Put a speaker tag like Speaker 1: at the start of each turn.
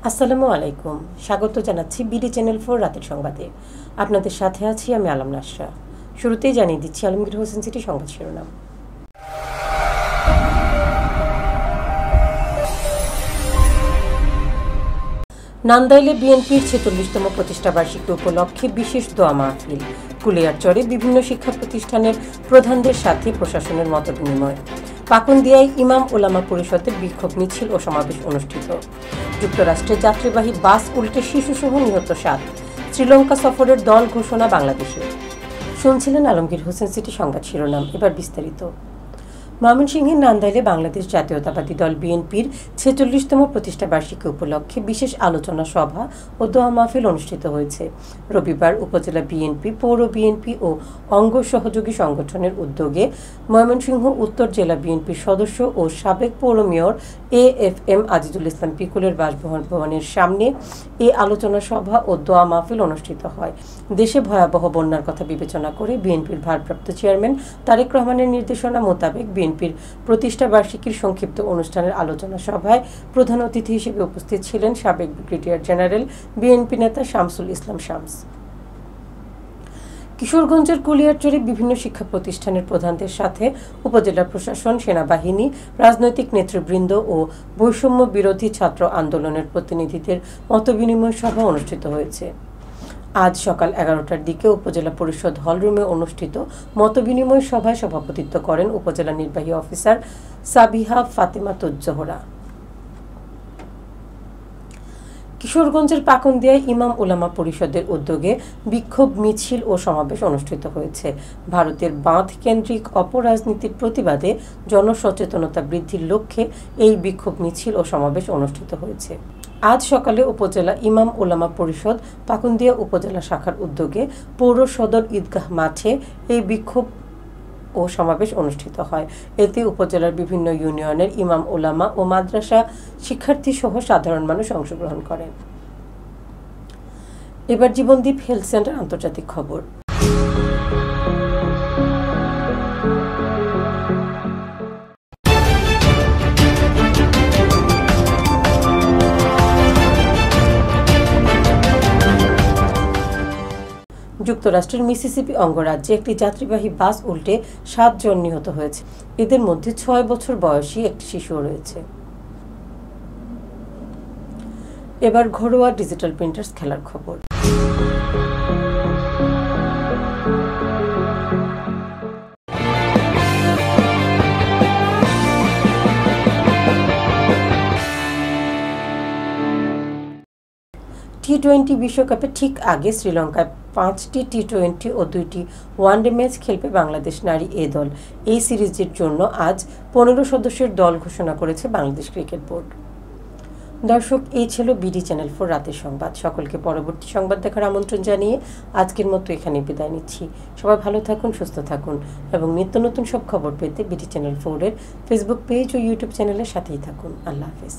Speaker 1: আসসালামু আলাইকুম। স্বাগত জানাচ্ছি বিডি চ্যানেল 4 রাতের সংবাদে। আপনাদের সাথে আছি আমি আলম নাসরা। শুরুতেই জানিয়ে দিচ্ছি আলমগীর হোসেন সিটি সংবাদ শিরোনাম। নান্দাইলে বিএনপির 46তম প্রতিষ্ঠাবার্ষিকী উপলক্ষে বিশেষ দোয়া মাহফিল। কুলিয়ারচরে বিভিন্ন শিক্ষা প্রতিষ্ঠানের প্রধানদের সাথে প্রশাসনের মতবিনিময়। পাকুন্দিয়ায় ইমাম ওলামা পরিষদের বিক্ষোভ মিছিল ও সমাবেশ অনুষ্ঠিত। যুক্তরাষ্ট্রে যাত্রীবাহী বাস উল্টে শিশুসহ নিহত 7। শ্রীলঙ্কা সফরের দল ঘোষণা বাংলাদেশে। শুনছিলেন আলমগীর হোসেন সিটি সংবাদ শিরোনাম। এবার বিস্তারিত। ময়মনসিংহের নান্দাইলে বাংলাদেশ জাতীয়তাবাদী দল বিএনপির 46তম প্রতিষ্ঠাবার্ষিকী উপলক্ষে বিশেষ আলোচনা সভা ও দোয়া মাহফিল অনুষ্ঠিত হয়েছে। রবিবার উপজেলা বিএনপি, পৌর বিএনপি ও অঙ্গ সহযোগী সংগঠনের উদ্যোগে ময়মনসিংহ উত্তর জেলা বিএনপির সদস্য ও সাবেক পৌর মেয়র AFM আজিজুল ইসলাম পিকুলের বাসভবনের সামনে এই আলোচনা সভা ও দোয়া মাহফিল অনুষ্ঠিত হয়। দেশে ভয়াবহ বন্যার কথা বিবেচনা করে বিএনপির ভারপ্রাপ্ত চেয়ারম্যান তারেক রহমানের নির্দেশনা মোতাবেক বিএনপির প্রতিষ্ঠা বার্ষিকীর সংক্ষিপ্ত অনুষ্ঠানের আলোচনা সভায় প্রধান অতিথি হিসেবে উপস্থিত ছিলেন সাবেক ব্রিগেডিয়ার জেনারেল বিএনপি নেতা শামসুল ইসলাম শামস। কিশোরগঞ্জের কুলিয়ারচরে বিভিন্ন শিক্ষা প্রতিষ্ঠানের প্রধানদের সাথে উপজেলা প্রশাসন, সেনাবাহিনী, রাজনৈতিক নেতৃবৃন্দ ও বৈষম্য বিরোধী ছাত্র আন্দোলনের প্রতিনিধিদের মতবিনিময় সভা অনুষ্ঠিত হয়েছে। আজ সকাল 11টার দিকে উপজেলা পরিষদ হলরুমে অনুষ্ঠিত মতবিনিময় সভায় সভাপতিত্ব করেন উপজেলা নির্বাহী অফিসার সাবিহা ফাতেমা তুজ-জোহরা। কিশোরগঞ্জের পাকুন্দিয়ায় ইমাম ওলামা পরিষদের উদ্যোগে বিক্ষোভ মিছিল ও সমাবেশ অনুষ্ঠিত হয়েছে। ভারতের বাঁধ কেন্দ্রিক অপরাজনীতির প্রতিবাদে জনসচেতনতা বৃদ্ধির লক্ষ্যে এই বিক্ষোভ মিছিল ও সমাবেশ অনুষ্ঠিত হয়েছে। আজ সকালে উপজেলা ইমাম ওলামা পরিষদ পাকুন্দিয়া উপজেলা শাখার উদ্যোগে পৌর সদর ঈদগাহ মাঠে এই বিক্ষোভ ও সমাবেশ অনুষ্ঠিত হয়। এতে উপজেলার বিভিন্ন ইউনিয়নের ইমাম ওলামা ও মাদ্রাসা শিক্ষার্থী সহ সাধারণ মানুষ অংশগ্রহণ করেন। এবার জীবনদীপ হেলথ সেন্টার আন্তর্জাতিক খবর। যুক্তরাষ্ট্রের মিসিসিপি অঙ্গরাজ্যে একটি যাত্রীবাহী বাস উল্টে 7 জন নিহত হয়েছে। এদের মধ্যে 6 বছর বয়সী একটি শিশুও রয়েছে। এবার ঘরোয়া ডিজিটাল প্রিন্টার্স খেলার খবর। টি-20 বিশ্বকাপে ঠিক আগে শ্রীলঙ্কায় 5টি টি-20 ও 2টি ওয়ানডে ম্যাচ খেলবে বাংলাদেশ নারী এ দল। এই সিরিজের জন্য আজ 15 সদস্যের দল ঘোষণা করেছে বাংলাদেশ ক্রিকেট বোর্ড। দর্শক, এই ছিল বিডি চ্যানেল 4 রাতের সংবাদ। সকলকে পরবর্তী সংবাদ দেখার আমন্ত্রণ জানিয়ে আজকের মতো এখানে বিদায় নিচ্ছি। সবাই ভালো থাকুন, সুস্থ থাকুন এবং নিত্য নতুন সব খবর পেতে বিডি চ্যানেল 4 এর ফেসবুক পেজ ও ইউটিউব চ্যানেলের সাথেই থাকুন। আল্লাহ হাফেজ।